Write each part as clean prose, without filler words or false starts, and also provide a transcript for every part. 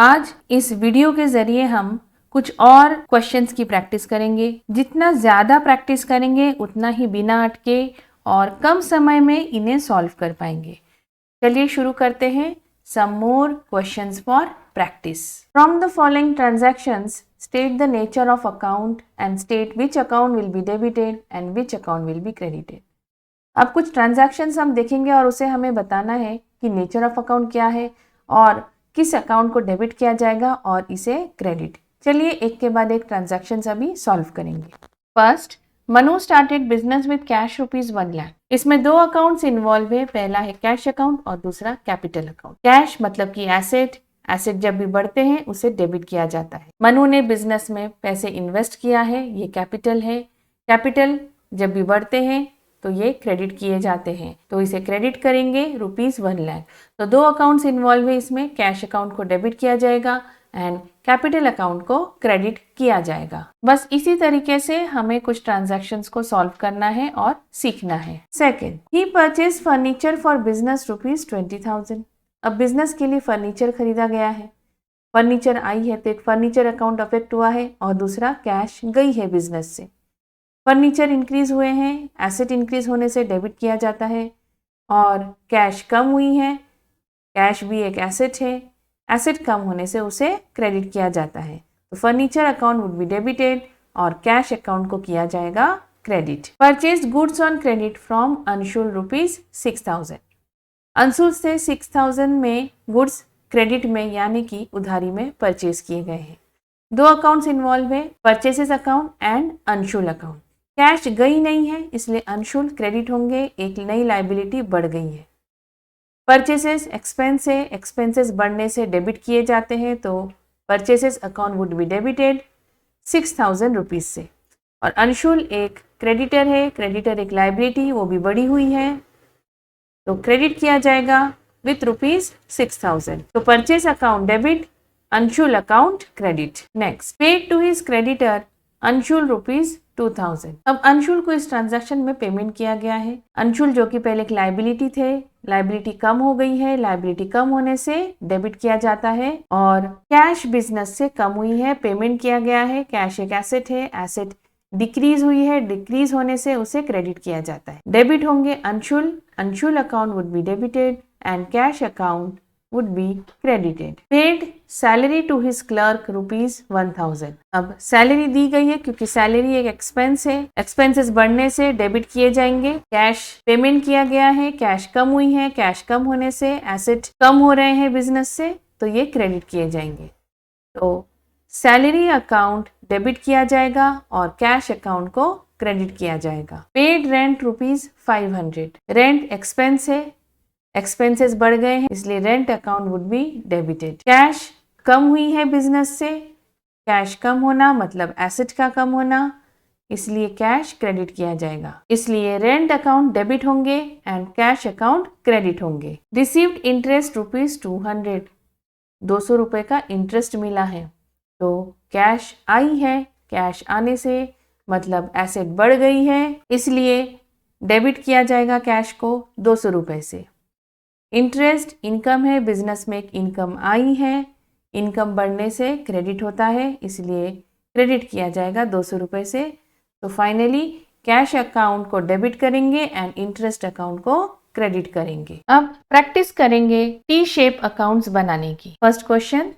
आज इस वीडियो के जरिए हम कुछ और क्वेश्चंस की प्रैक्टिस करेंगे। जितना ज़्यादा प्रैक्टिस करेंगे उतना ही बिना अटके और कम समय में इन्हें सॉल्व कर पाएंगे। चलिए शुरू करते हैं। Some more questions for practice. From the following transactions state the nature of account and state which account will be debited and which account will be credited. अब कुछ ट्रांजैक्शंस हम देखेंगे और उसे हमें बताना है कि नेचर ऑफ अकाउंट क्या है और किस अकाउंट को डेबिट किया जाएगा और इसे क्रेडिट। चलिए एक के बाद एक ट्रांजैक्शंस अभी सॉल्व करेंगे। First, Manu started business with cash ₹1 lakh. इसमें दो अकाउंट्स इन्वॉल्व है, पहला है कैश अकाउंट और दूसरा कैपिटल अकाउंट। कैश मतलब कि एसेट, एसेट जब भी बढ़ते हैं उसे डेबिट किया जाता है। मनु ने बिजनेस में पैसे इन्वेस्ट किया है, ये कैपिटल है। कैपिटल जब भी बढ़ते हैं तो ये क्रेडिट किए जाते हैं, तो इसे क्रेडिट करेंगे ₹1 लाख। तो दो अकाउंट्स इन्वॉल्व है इसमें, कैश अकाउंट को डेबिट किया जाएगा एंड कैपिटल अकाउंट को क्रेडिट किया जाएगा। बस इसी तरीके से हमें कुछ ट्रांजैक्शंस को सॉल्व करना है और सीखना है। Second, he purchase furniture for business ₹20,000। अब बिजनेस के लिए फर्नीचर खरीदा गया है, फर्नीचर आई है तो एक फर्नीचर अकाउंट अफेक्ट हुआ है और दूसरा कैश गई है बिजनेस से। फर्नीचर इंक्रीज हुए हैं, एसेट इंक्रीज होने से डेबिट किया जाता है और कैश कम हुई है, कैश भी एक एसेट है, एसेट कम होने से उसे क्रेडिट किया जाता है। तो furniture account would be debited और कैश अकाउंट को किया जाएगा credit. Purchase goods on credit from Anshul ₹6,000। Anshul से 6,000 में गुड्स क्रेडिट में यानी कि उधारी में परचेज किए गए हैं। दो अकाउंट्स इन्वॉल्व है, purchases account and Anshul account. Cash गई नहीं है इसलिए अंशुल क्रेडिट होंगे, एक नई लायबिलिटी बढ़ गई है। परचेसेस एक्सपेंस है, एक्सपेंसेस बढ़ने से डेबिट किए जाते हैं तो purchases account would be debited ₹6,000 से। और अंशुल एक क्रेडिटर है, क्रेडिटर एक लायबिलिटी वो भी बढ़ी हुई है तो क्रेडिट किया जाएगा विथ ₹6,000। तो purchase account debit, Anshul account credit. Next, paid to his creditor Anshul ₹2,000। अब अंशुल को इस ट्रांजैक्शन में पेमेंट किया गया है। अंशुल जो कि पहले एक लायबिलिटी थे, लायबिलिटी कम हो गई है, लायबिलिटी कम होने से डेबिट किया जाता है और कैश बिजनेस से कम हुई है, पेमेंट किया गया है। कैश एक एसेट है, एसेट डिक्रीज हुई है, डिक्रीज होने से उसे क्रेडिट किया जाता है। डेबिट होंगे Anshul, Anshul account would be debited and cash account would be credited. Paid salary to his clerk ₹1,000. अब सैलरी दी गई है क्योंकि सैलरी एक एक्सपेंस है, एक्सपेंसेस बढ़ने से डेबिट किए जाएंगे। कैश पेमेंट किया गया है, कैश कम हुई है, कैश कम होने से एसेट कम हो रहे हैं बिजनेस से तो ये क्रेडिट किए जाएंगे। तो सैलरी अकाउंट डेबिट किया जाएगा और कैश अकाउंट को क्रेडिट किया जाएगा। Paid rent ₹500। रेंट एक्सपेंस है, एक्सपेंसेस बढ़ गए हैं इसलिए rent account would be debited. Cash कम हुई है बिजनेस से, कैश कम होना मतलब एसेट का कम होना इसलिए कैश क्रेडिट किया जाएगा, इसलिए रेंट अकाउंट डेबिट होंगे एंड कैश अकाउंट क्रेडिट होंगे। Received interest ₹200। ₹200 का इंटरेस्ट मिला है तो कैश आई है, कैश आने से मतलब एसेट बढ़ गई है इसलिए डेबिट किया जाएगा कैश को ₹200 से। इंटरेस्ट इनकम है, बिजनेस में एक इनकम आई है, इनकम बढ़ने से क्रेडिट होता है इसलिए क्रेडिट किया जाएगा ₹200 से। तो फाइनली कैश अकाउंट को डेबिट करेंगे एंड इंटरेस्ट अकाउंट को क्रेडिट करेंगे। अब प्रैक्टिस करेंगे टी शेप अकाउंट्स बनाने की। First question,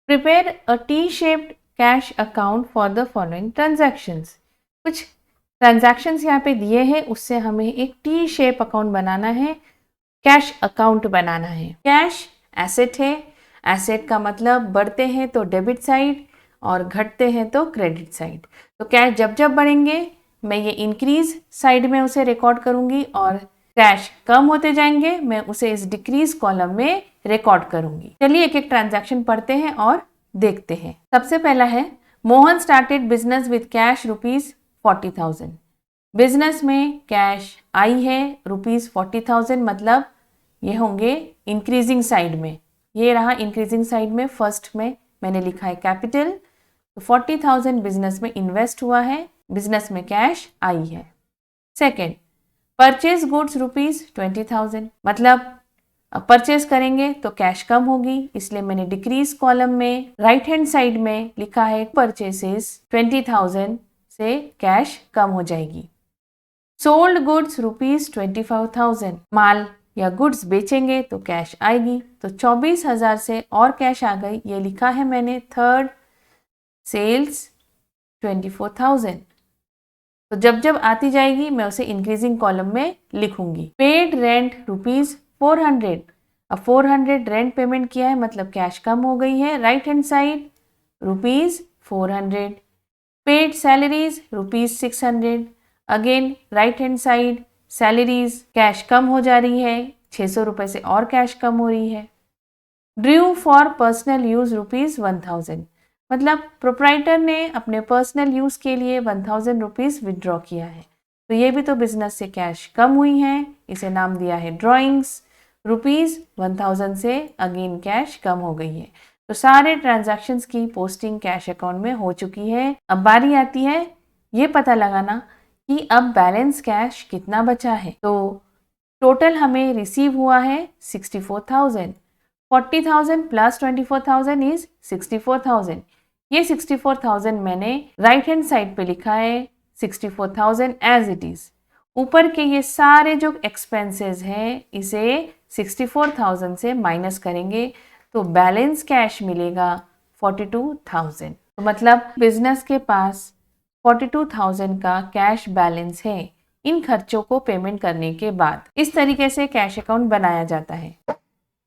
prepare a T shaped cash account for the following transactions. कुछ ट्रांजैक्शंस यहाँ पे दिए हैं, उससे हमें एक टी शेप अकाउंट बनाना है, कैश अकाउंट बनाना है। कैश एसेट है, एसेट का मतलब बढ़ते हैं तो डेबिट साइड और घटते हैं तो क्रेडिट साइड। तो कैश जब जब बढ़ेंगे मैं ये इंक्रीज साइड में उसे रिकॉर्ड करूंगी और कैश कम होते जाएंगे मैं उसे इस डिक्रीज कॉलम में रिकॉर्ड करूंगी। चलिए एक एक ट्रांजैक्शन पढ़ते हैं और देखते हैं। सबसे पहला है, Mohan started business with cash ₹40,000। Business में कैश आई है ₹40,000 मतलब ये होंगे इंक्रीजिंग साइड में, ये रहा इंक्रीजिंग साइड में। फर्स्ट में मैंने लिखा है कैपिटल, तो 40,000 बिजनेस में इन्वेस्ट हुआ है, बिजनेस में कैश आई है। सेकेंड, परचेज गुड्स ₹20,000 मतलब अब परचेज करेंगे तो कैश कम होगी, इसलिए मैंने डिक्रीज कॉलम में राइट हैंड साइड में लिखा है परचेसेस 20,000 से कैश कम हो जाएगी। सोल्ड गुड्स ₹25,000, माल या गुड्स बेचेंगे तो कैश आएगी, तो 24,000 से और कैश आ गई, ये लिखा है मैंने थर्ड सेल्स 24,000। तो जब जब आती जाएगी मैं उसे इंक्रीजिंग कॉलम में लिखूंगी। पेड रेंट ₹400, अब 400 रेंट पेमेंट किया है मतलब कैश कम हो गई है, right hand side ₹400। Paid salaries ₹600, again right hand side salaries, cash कम हो जा रही है, 600 रुपए से और कैश कम हो रही है। ड्रू फॉर पर्सनल यूज ₹1000, मतलब प्रोप्राइटर ने अपने पर्सनल यूज के लिए 1000 रुपीज विदड्रॉ किया है, तो ये भी तो बिजनेस से कैश कम हुई है, इसे नाम दिया है ड्रॉइंग्स। ₹1000 से अगेन कैश कम हो गई है, तो सारे ट्रांजैक्शंस की पोस्टिंग कैश अकाउंट में हो चुकी है। अब बारी आती है ये पता लगाना कि अब बैलेंस कैश कितना बचा है। तो टोटल हमें रिसीव हुआ है 64,000, 40,000 प्लस 24,000 इज 64,000। ये 64,000 मैंने राइट हैंड साइड पे लिखा है 64,000 एज इट इज। ऊपर के ये सारे जो एक्सपेंसेस हैं इसे 64,000 से माइनस करेंगे तो बैलेंस कैश मिलेगा 42,000। तो मतलब बिजनेस के पास 42,000 का कैश बैलेंस है इन खर्चों को पेमेंट करने के बाद। इस तरीके से कैश अकाउंट बनाया जाता है।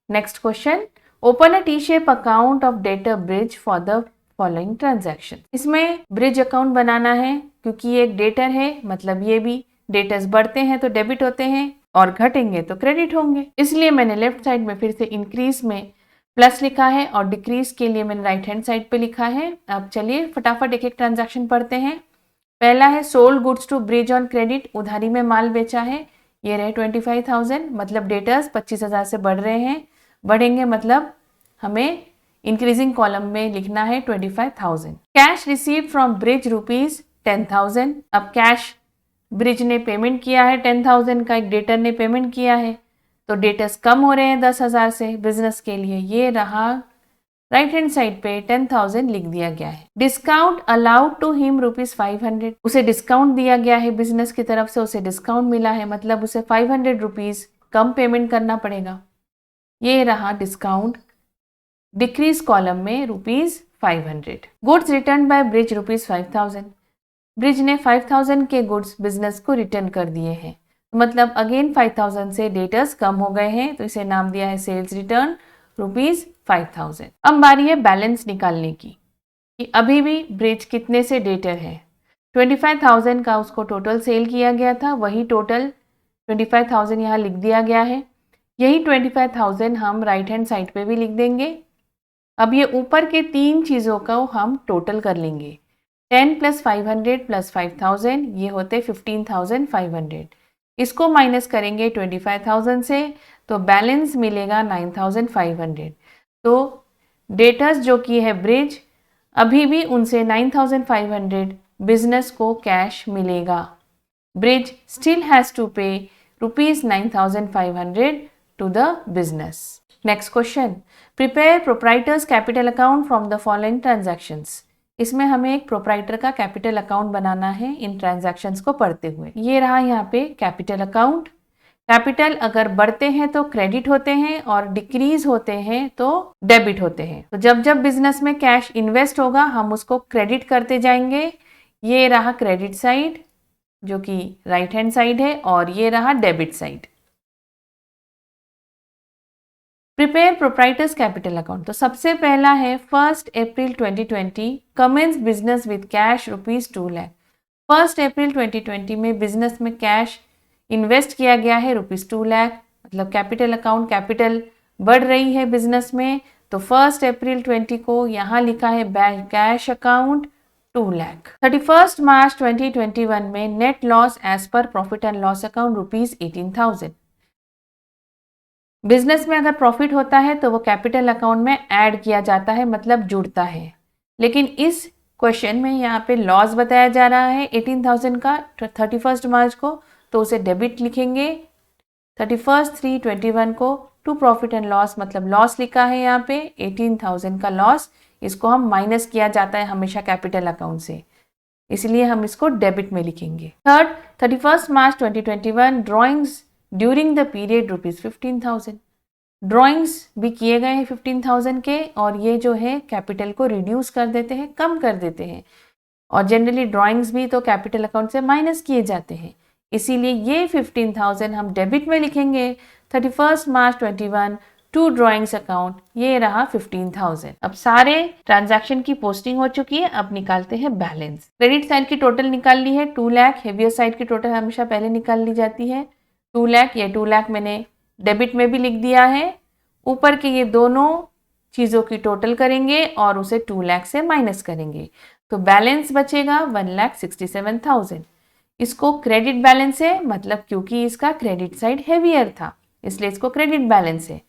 Next question, open a T shape account of debtor bridge for the following transaction. इसमें ब्रिज अकाउंट बनाना है क्योंकि ये एक डेटर है, मतलब ये भी डेटर्स बढ़ते हैं तो डेबिट होते हैं और घटेंगे तो क्रेडिट होंगे, इसलिए मैंने लेफ्ट साइड में फिर से इंक्रीज में प्लस लिखा है और डिक्रीज के लिए मैंने राइट हैंड साइड पे लिखा है। अब चलिए फटाफट एक एक ट्रांजैक्शन पढ़ते हैं। पहला है sold goods to Brij on credit, उधारी में माल बेचा है, ये रहे 25,000, मतलब डेटर्स 25,000 से बढ़ रहे हैं, बढ़ेंगे मतलब हमें इंक्रीजिंग कॉलम में लिखना है 25,000। कैश रिसीव्ड फ्रॉम ब्रिज ₹10,000, अब कैश ब्रिज ने पेमेंट किया है 10,000 का, एक डेटर ने पेमेंट किया है, तो डेटर्स कम हो रहे हैं 10,000 से बिजनेस के लिए, ये रहा राइट हैंड साइड पे 10,000 लिख दिया गया है। डिस्काउंट अलाउड टू हिम ₹500, उसे डिस्काउंट दिया गया है बिजनेस की तरफ से, उसे डिस्काउंट मिला है मतलब उसे 500 रुपीज कम पेमेंट करना पड़ेगा, ये रहा डिस्काउंट। डिक्रीज कॉलम में ₹500। Goods return by Brij ₹5,000, Brij ने 5,000 के गुड्स बिजनेस को रिटर्न कर दिए हैं, मतलब अगेन 5,000 से डेटर्स कम हो गए हैं, तो इसे नाम दिया है सेल्स रिटर्न ₹5,000। अब बारी है बैलेंस निकालने की कि अभी भी ब्रिज कितने से डेटर है। 25,000 का उसको टोटल सेल किया गया था, वही टोटल 25,000 यहाँ लिख दिया गया है, यही 25,000 हम राइट हैंड साइड पे भी लिख देंगे। अब ये ऊपर के तीन चीज़ों का हम टोटल कर लेंगे, 10 + 500 + 5,000 ये होते 15,500, इसको माइनस करेंगे 25,000 से तो बैलेंस मिलेगा 9,500। तो डेटर्स जो की है ब्रिज, अभी भी उनसे 9,500 बिजनेस को कैश मिलेगा। Bridge still has to pay ₹9,500 to the business. Next question, prepare proprietor's capital account from the following transactions. इसमें हमें एक प्रोप्राइटर का कैपिटल अकाउंट बनाना है इन ट्रांजैक्शंस को पढ़ते हुए। ये रहा यहाँ पे कैपिटल अकाउंट। कैपिटल अगर बढ़ते हैं तो क्रेडिट होते हैं और डिक्रीज होते हैं तो डेबिट होते हैं। तो जब जब बिजनेस में कैश इन्वेस्ट होगा हम उसको क्रेडिट करते जाएंगे। ये रहा क्रेडिट साइड जो कि राइट हैंड साइड है और ये रहा debit side. Prepare proprietor's capital account, तो सबसे पहला है 1 अप्रैल 2020 commence business with cash ₹2 lakh. 1 अप्रैल 2020 में बिजनेस में कैश इन्वेस्ट किया गया है ₹2 लाख, मतलब कैपिटल अकाउंट, कैपिटल बढ़ रही है बिजनेस में, तो 1 अप्रैल 20 को यहाँ लिखा है कैश अकाउंट 2 लाख। 31 मार्च 2021 में net loss as per profit and loss account ₹18,000। Business में अगर प्रॉफिट होता है तो वो कैपिटल अकाउंट में ऐड किया जाता है, मतलब जुड़ता है, लेकिन इस क्वेश्चन में यहाँ पे लॉस बताया जा रहा है 18,000 का 31 मार्च को, तो उसे डेबिट लिखेंगे। 31/3/21 को टू प्रॉफिट एंड लॉस मतलब लॉस लिखा है यहाँ पे 18,000 का लॉस, इसको हम माइनस किया जाता है हमेशा कैपिटल अकाउंट से, इसलिए हम इसको डेबिट में लिखेंगे। थर्ड, 31 मार्च 2021 drawings during the period ₹15,000। Drawings भी किए गए हैं 15,000 के, और ये जो है कैपिटल को रिड्यूस कर देते हैं, कम कर देते हैं, और जनरली ड्रॉइंग्स भी तो कैपिटल अकाउंट से माइनस किए जाते हैं, इसीलिए ये 15,000 हम डेबिट में लिखेंगे। 31 मार्च 21 टू ड्रॉइंग्स अकाउंट, ये रहा 15,000। अब सारे ट्रांजैक्शन की पोस्टिंग हो चुकी है, अब निकालते हैं बैलेंस। क्रेडिट साइड की टोटल निकाल ली है 2 लाख, हेवियर साइड की टोटल हमेशा पहले निकाल ली जाती है 2 लाख। ये 2 लाख मैंने डेबिट में भी लिख दिया है। ऊपर के ये दोनों चीज़ों की टोटल करेंगे और उसे 2 लाख से माइनस करेंगे, तो बैलेंस बचेगा 1,67,000। इसको क्रेडिट बैलेंस है, मतलब क्योंकि इसका क्रेडिट साइड हेवियर था इसलिए इसको क्रेडिट बैलेंस है,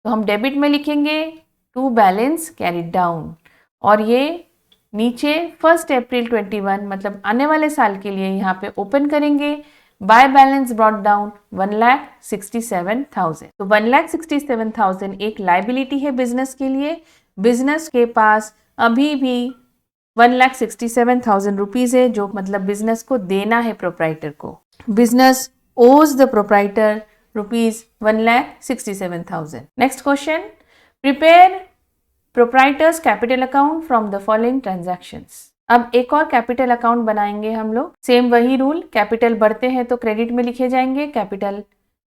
तो हम डेबिट में लिखेंगे टू बैलेंस कैरिड डाउन, और ये नीचे 1 अप्रैल 21 मतलब आने वाले साल के लिए यहाँ पे ओपन करेंगे। By balance brought down 1,67,000। तो 1,67,000 एक लाइबिलिटी है बिजनेस के लिए। बिजनेस के पास अभी भी 1,67,000 रुपीज है, जो मतलब बिजनेस को देना है प्रोप्राइटर को। बिजनेस ओज the proprietor ₹1,67,000। Next question, prepare proprietor's capital account from the following transactions. अब एक और कैपिटल अकाउंट बनाएंगे हम लोग। सेम वही रूल, कैपिटल बढ़ते हैं तो क्रेडिट में लिखे जाएंगे, कैपिटल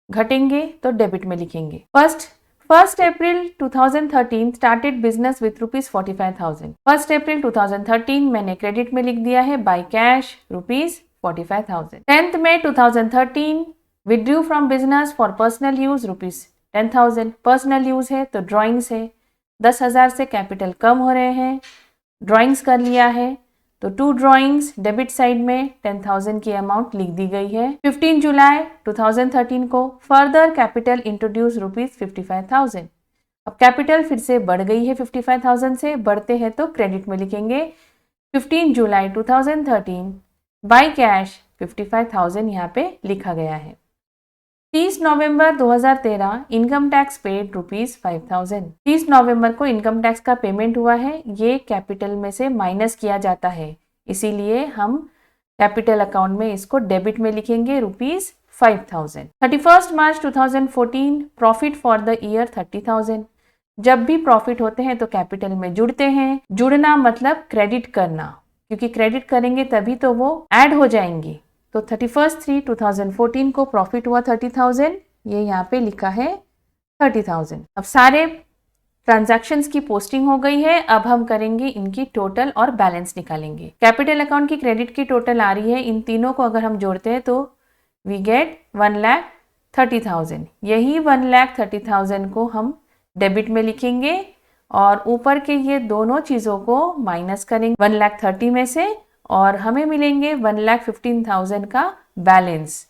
घटेंगे तो डेबिट में लिखेंगे। First April 2013 started business with ₹45,000। 1 अप्रैल 2013 मैंने क्रेडिट में लिख दिया है by cash ₹45,000। 10th May 2013 withdrew from business for personal use ₹10,000। Personal use है तो ड्रॉइंग्स है, 10,000 से कैपिटल कम हो रहे हैं, ड्रॉइंग्स कर लिया है तो 2 ड्रॉइंग्स डेबिट साइड में 10,000 की अमाउंट लिख दी गई है। 15 जुलाई 2013 को फर्दर कैपिटल इंट्रोड्यूस ₹55,000। अब कैपिटल फिर से बढ़ गई है 55,000 से, बढ़ते हैं तो क्रेडिट में लिखेंगे 15 जुलाई 2013 बाय कैश 55,000 यहाँ पे लिखा गया है। 30 नवंबर 2013 इनकम टैक्स पेड ₹5,000। 30 नवंबर को इनकम टैक्स का पेमेंट हुआ है, ये कैपिटल में से माइनस किया जाता है, इसीलिए हम कैपिटल अकाउंट में इसको डेबिट में लिखेंगे ₹5,000। 31 मार्च 2014 प्रॉफिट फॉर द ईयर 30,000। जब भी प्रॉफिट होते हैं तो कैपिटल में जुड़ते हैं। जुड़ना मतलब क्रेडिट करना, क्योंकि क्रेडिट करेंगे तभी तो वो ऐड हो जाएंगी। तो 31/3/2014 को प्रॉफिट हुआ 30,000, ये यहाँ पे लिखा है 30,000। अब सारे ट्रांजैक्शंस की पोस्टिंग हो गई है, अब हम करेंगे इनकी टोटल और बैलेंस निकालेंगे। कैपिटल अकाउंट की क्रेडिट की टोटल आ रही है, इन तीनों को अगर हम जोड़ते हैं तो वी गेट 1,30,000। यही 1,30,000 को हम डेबिट में लिखेंगे और ऊपर के ये दोनों चीज़ों को माइनस करेंगे 1,30,000 में से, और हमें मिलेंगे 1,15,000 का बैलेंस।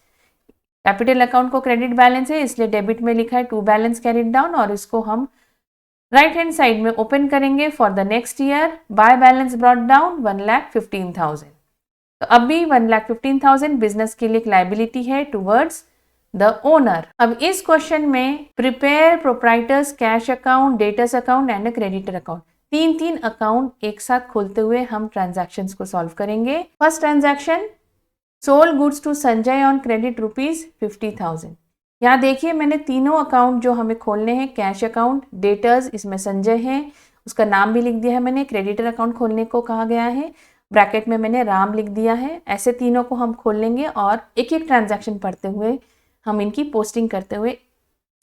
कैपिटल अकाउंट को क्रेडिट बैलेंस है इसलिए डेबिट में लिखा है टू बैलेंस कैरिड डाउन, और इसको हम राइट हैंड साइड में ओपन करेंगे for the next year. By balance brought down 1,15,000। तो अब भी 1,15,000 बिजनेस के लिए एक लाइबिलिटी है टुवर्ड्स द ओनर। अब इस क्वेश्चन में prepare proprietor's cash account, debtors account and creditor account, 3 account एक साथ खोलते हुए हम ट्रांजैक्शंस को सॉल्व करेंगे। First transaction, sold goods to Sanjay on credit ₹50,000। यहाँ देखिए मैंने तीनों अकाउंट जो हमें खोलने हैं, कैश अकाउंट, डेटर्स, इसमें संजय है, उसका नाम भी लिख दिया है मैंने। क्रेडिटर अकाउंट खोलने को कहा गया है, ब्रैकेट में मैंने राम लिख दिया है। ऐसे तीनों को हम खोल लेंगे और एक एक ट्रांजैक्शन पढ़ते हुए हम इनकी पोस्टिंग करते हुए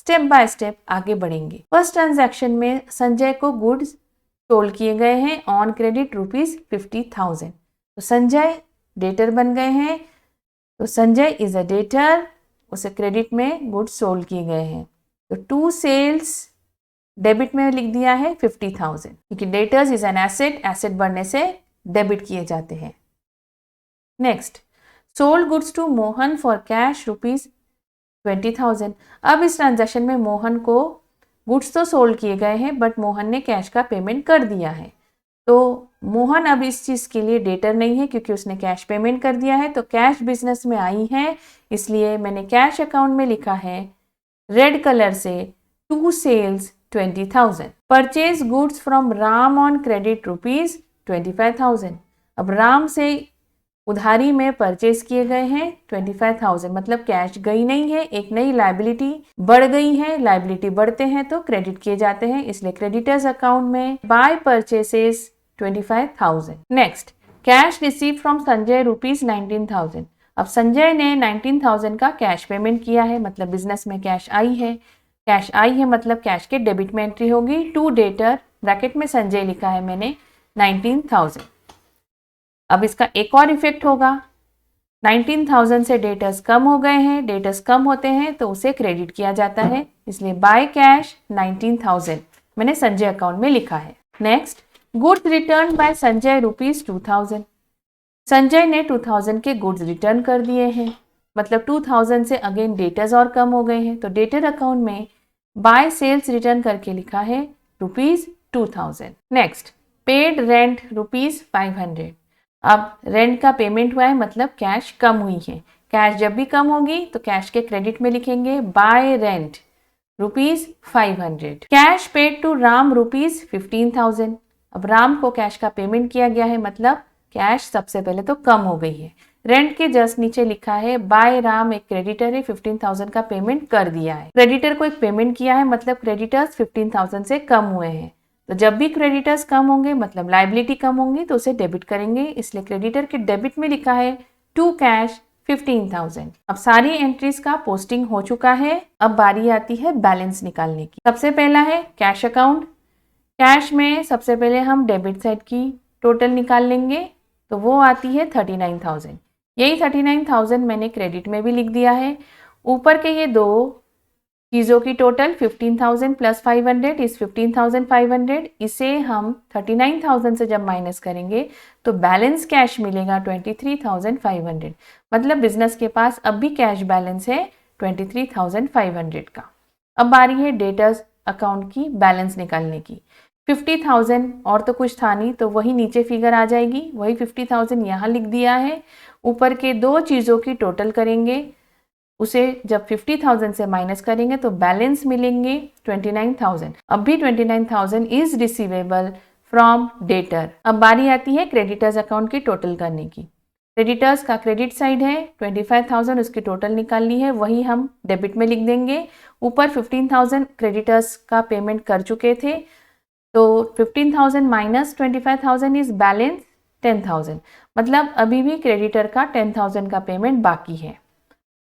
स्टेप बाय स्टेप आगे बढ़ेंगे। फर्स्ट ट्रांजैक्शन में संजय को गुड्स सोल्ड किए गए हैं ऑन क्रेडिट ₹50,000। तो संजय डेटर बन गए हैं, तो संजय इज अ डेटर, उसे क्रेडिट में गुड्स सोल्ड किए गए हैं। तो टू सेल्स डेबिट में लिख दिया है 50,000, क्योंकि debtors is an asset, asset बढ़ने से डेबिट किए जाते हैं। Next, sold goods to Mohan for cash ₹20,000। अब इस ट्रांजैक्शन में मोहन को गुड्स तो सोल्ड किए गए हैं बट मोहन ने कैश का पेमेंट कर दिया है, तो मोहन अब इस चीज़ के लिए डेटर नहीं है क्योंकि उसने कैश पेमेंट कर दिया है। तो कैश बिजनेस में आई है, इसलिए मैंने कैश अकाउंट में लिखा है रेड कलर से to sales 20,000. Purchase goods from Ram on credit rupees 25,000. अब राम से उधारी में परचेज किए गए हैं 25,000, मतलब कैश गई नहीं है, एक नई लायबिलिटी बढ़ गई है. लायबिलिटी बढ़ते हैं तो क्रेडिट किए जाते हैं, इसलिए क्रेडिटर्स अकाउंट में by purchases 25,000. Next, cash receive from Sanjay rupees 19,000. अब संजय ने 19,000 का कैश पेमेंट किया है, मतलब बिजनेस में कैश आई है. कैश आई है मतलब कैश के डेबिट में एंट्री होगी. टू डेटर, ब्रैकेट में संजय लिखा है मैंने, 19,000. अब इसका एक और इफेक्ट होगा. 19,000 से डेटर्स कम हो गए हैं. डेटर्स कम होते हैं तो उसे क्रेडिट किया जाता है, इसलिए बाय कैश 19,000 मैंने संजय अकाउंट में लिखा है. Next, goods return by Sanjay rupees 2,000. Sanjay ने 2,000 के गुड्स रिटर्न कर दिए हैं, मतलब 2,000 से अगेन डेटर्स और कम हो गए हैं, तो डेटर अकाउंट में बाय सेल्स रिटर्न करके लिखा है rupees 2,000. Next, paid rent rupees 500. अब रेंट का पेमेंट हुआ है, मतलब कैश कम हुई है. कैश जब भी कम होगी तो कैश के क्रेडिट में लिखेंगे by rent rupees 500. Cash paid to Ram rupees 15,000. अब राम को कैश का पेमेंट किया गया है, मतलब कैश सबसे पहले तो कम हो गई है. रेंट के जस्ट नीचे लिखा है बाय राम, एक क्रेडिटर है, 15,000 का पेमेंट कर दिया है. क्रेडिटर को एक पेमेंट किया है, मतलब क्रेडिटर्स 15,000 से कम हुए हैं. तो जब भी क्रेडिटर्स कम होंगे मतलब लायबिलिटी कम होंगी तो उसे डेबिट करेंगे, इसलिए क्रेडिटर के डेबिट में लिखा है टू कैश 15,000. अब सारी एंट्रीज का पोस्टिंग हो चुका है. अब बारी आती है बैलेंस निकालने की. सबसे पहला है कैश अकाउंट. कैश में सबसे पहले हम डेबिट साइड की टोटल निकाल लेंगे, तो वो आती है 39,000. यही 39,000 मैंने क्रेडिट में भी लिख दिया है. ऊपर के ये दो चीज़ों की टोटल 15,000 प्लस 500 इस 15,500. इसे हम 39,000 से जब माइनस करेंगे तो बैलेंस कैश मिलेगा 23,500. मतलब बिजनेस के पास अब भी कैश बैलेंस है 23,500 का. अब बारी है डेटर्स अकाउंट की बैलेंस निकालने की. 50,000 और तो कुछ था नहीं, तो वही नीचे फिगर आ जाएगी. वही 50,000 यहाँ लिख दिया है. ऊपर के दो चीज़ों की टोटल करेंगे, उसे जब 50,000 से माइनस करेंगे तो बैलेंस मिलेंगे 29,000. अब भी 29,000 इज रिसीवेबल फ्रॉम डेटर. अब बारी आती है क्रेडिटर्स अकाउंट की टोटल करने की. क्रेडिटर्स का क्रेडिट साइड है 25,000, उसकी टोटल निकाल ली है, वही हम डेबिट में लिख देंगे. ऊपर 15,000 क्रेडिटर्स का पेमेंट कर चुके थे, तो 15,000 माइनस 25,000 इज बैलेंस 10,000. मतलब अभी भी क्रेडिटर का 10,000 का पेमेंट बाकी है.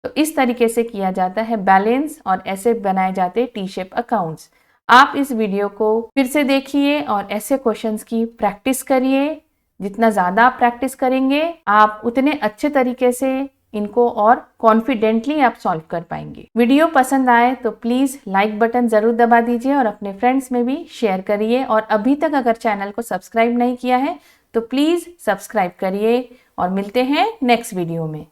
तो इस तरीके से किया जाता है बैलेंस, और ऐसे बनाए जाते हैं टी शेप अकाउंट्स. आप इस वीडियो को फिर से देखिए और ऐसे क्वेश्चंस की प्रैक्टिस करिए. जितना ज़्यादा आप प्रैक्टिस करेंगे आप उतने अच्छे तरीके से इनको और कॉन्फिडेंटली आप सॉल्व कर पाएंगे. वीडियो पसंद आए तो प्लीज़ लाइक बटन ज़रूर दबा दीजिए और अपने फ्रेंड्स में भी शेयर करिए. और अभी तक अगर चैनल को सब्सक्राइब नहीं किया है तो प्लीज़ सब्सक्राइब करिए. और मिलते हैं नेक्स्ट वीडियो में.